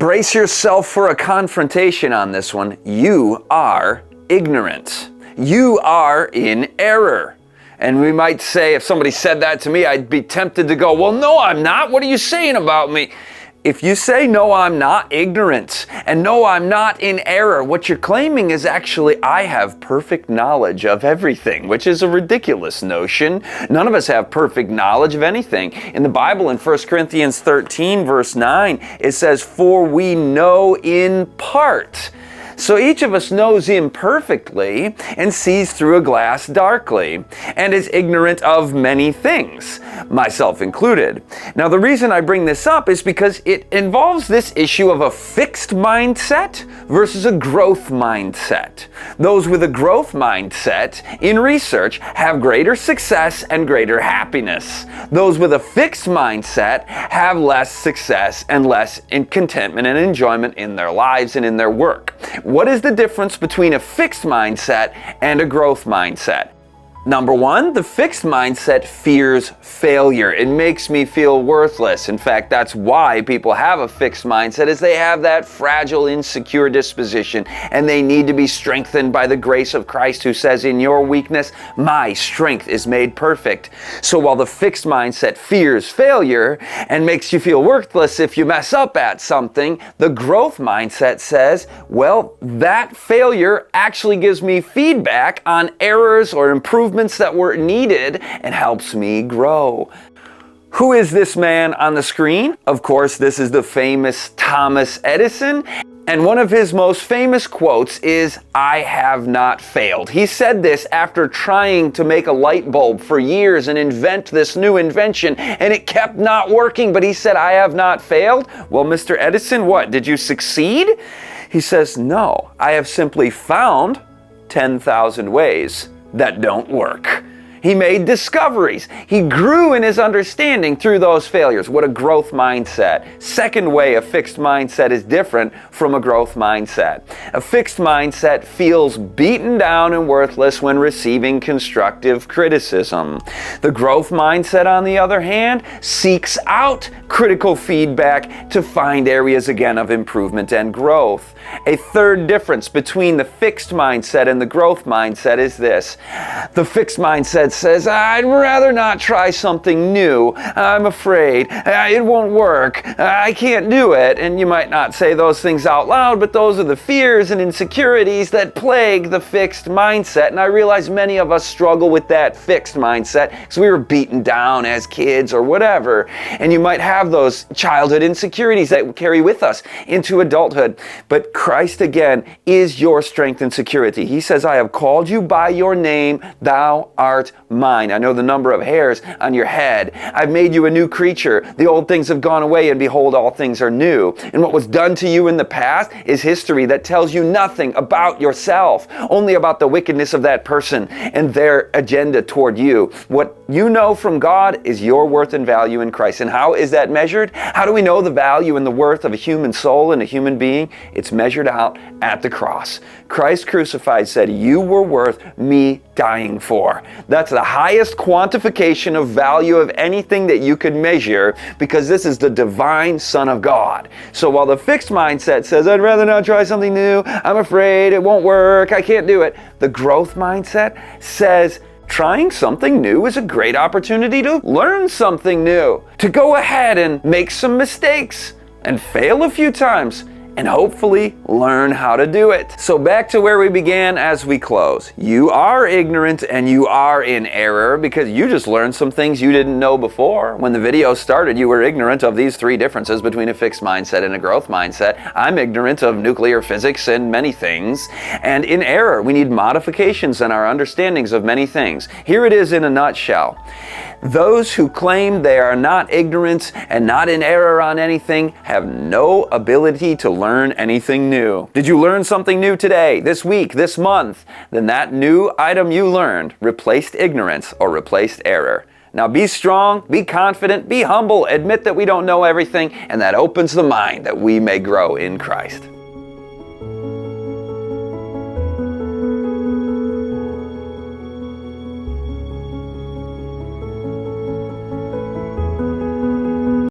Brace yourself for a confrontation on this one. You are ignorant. You are in error. And we might say, if somebody said that to me, I'd be tempted to go, well, no, I'm not. What are you saying about me? If you say, no, I'm not ignorant, and no, I'm not in error, what you're claiming is actually, I have perfect knowledge of everything, which is a ridiculous notion. None of us have perfect knowledge of anything. In the Bible, in 1 Corinthians 13, verse 9, it says, for we know in part. So each of us knows imperfectly and sees through a glass darkly and is ignorant of many things, myself included. Now the reason I bring this up is because it involves this issue of a fixed mindset versus a growth mindset. Those with a growth mindset in research have greater success and greater happiness. Those with a fixed mindset have less success and less contentment and enjoyment in their lives and in their work. What is the difference between a fixed mindset and a growth mindset? Number one, the fixed mindset fears failure. It makes me feel worthless. In fact, that's why people have a fixed mindset, is they have that fragile, insecure disposition, and they need to be strengthened by the grace of Christ, who says, in your weakness, my strength is made perfect. So while the fixed mindset fears failure and makes you feel worthless if you mess up at something, the growth mindset says, well, that failure actually gives me feedback on errors or improvements that were needed and helps me grow. Who is this man on the screen? Of course, this is the famous Thomas Edison. And one of his most famous quotes is, I have not failed. He said this after trying to make a light bulb for years and invent this new invention, and it kept not working, but he said, I have not failed. Well, Mr. Edison, what? Did you succeed? He says, no, I have simply found 10,000 ways that don't work. He made discoveries. He grew in his understanding through those failures. What a growth mindset. Second way, a fixed mindset is different from a growth mindset. A fixed mindset feels beaten down and worthless when receiving constructive criticism. The growth mindset, on the other hand, seeks out critical feedback to find areas again of improvement and growth. A third difference between the fixed mindset and the growth mindset is this. The fixed mindset says, I'd rather not try something new. I'm afraid. It won't work. I can't do it. And you might not say those things out loud, but those are the fears and insecurities that plague the fixed mindset. And I realize many of us struggle with that fixed mindset because we were beaten down as kids or whatever. And you might have those childhood insecurities that carry with us into adulthood. But Christ, again, is your strength and security. He says, I have called you by your name. Thou art mine. I know the number of hairs on your head. I've made you a new creature. The old things have gone away, and behold, all things are new. And what was done to you in the past is history that tells you nothing about yourself, only about the wickedness of that person and their agenda toward you. What you know from God is your worth and value in Christ. And how is that measured? How do we know the value and the worth of a human soul and a human being? It's measured out at the cross. Christ crucified said, you were worth me dying for. That's the highest quantification of value of anything that you could measure, because this is the divine Son of God. So while the fixed mindset says, I'd rather not try something new, I'm afraid it won't work, I can't do it, the growth mindset says, trying something new is a great opportunity to learn something new, to go ahead and make some mistakes and fail a few times and hopefully learn how to do it. So back to where we began as we close. You are ignorant and you are in error because you just learned some things you didn't know before. When the video started, you were ignorant of these three differences between a fixed mindset and a growth mindset. I'm ignorant of nuclear physics and many things. And in error, we need modifications in our understandings of many things. Here it is in a nutshell. Those who claim they are not ignorant and not in error on anything have no ability to learn anything new. Did you learn something new today, this week, this month? Then that new item you learned replaced ignorance or replaced error. Now be strong, be confident, be humble, admit that we don't know everything, and that opens the mind that we may grow in Christ.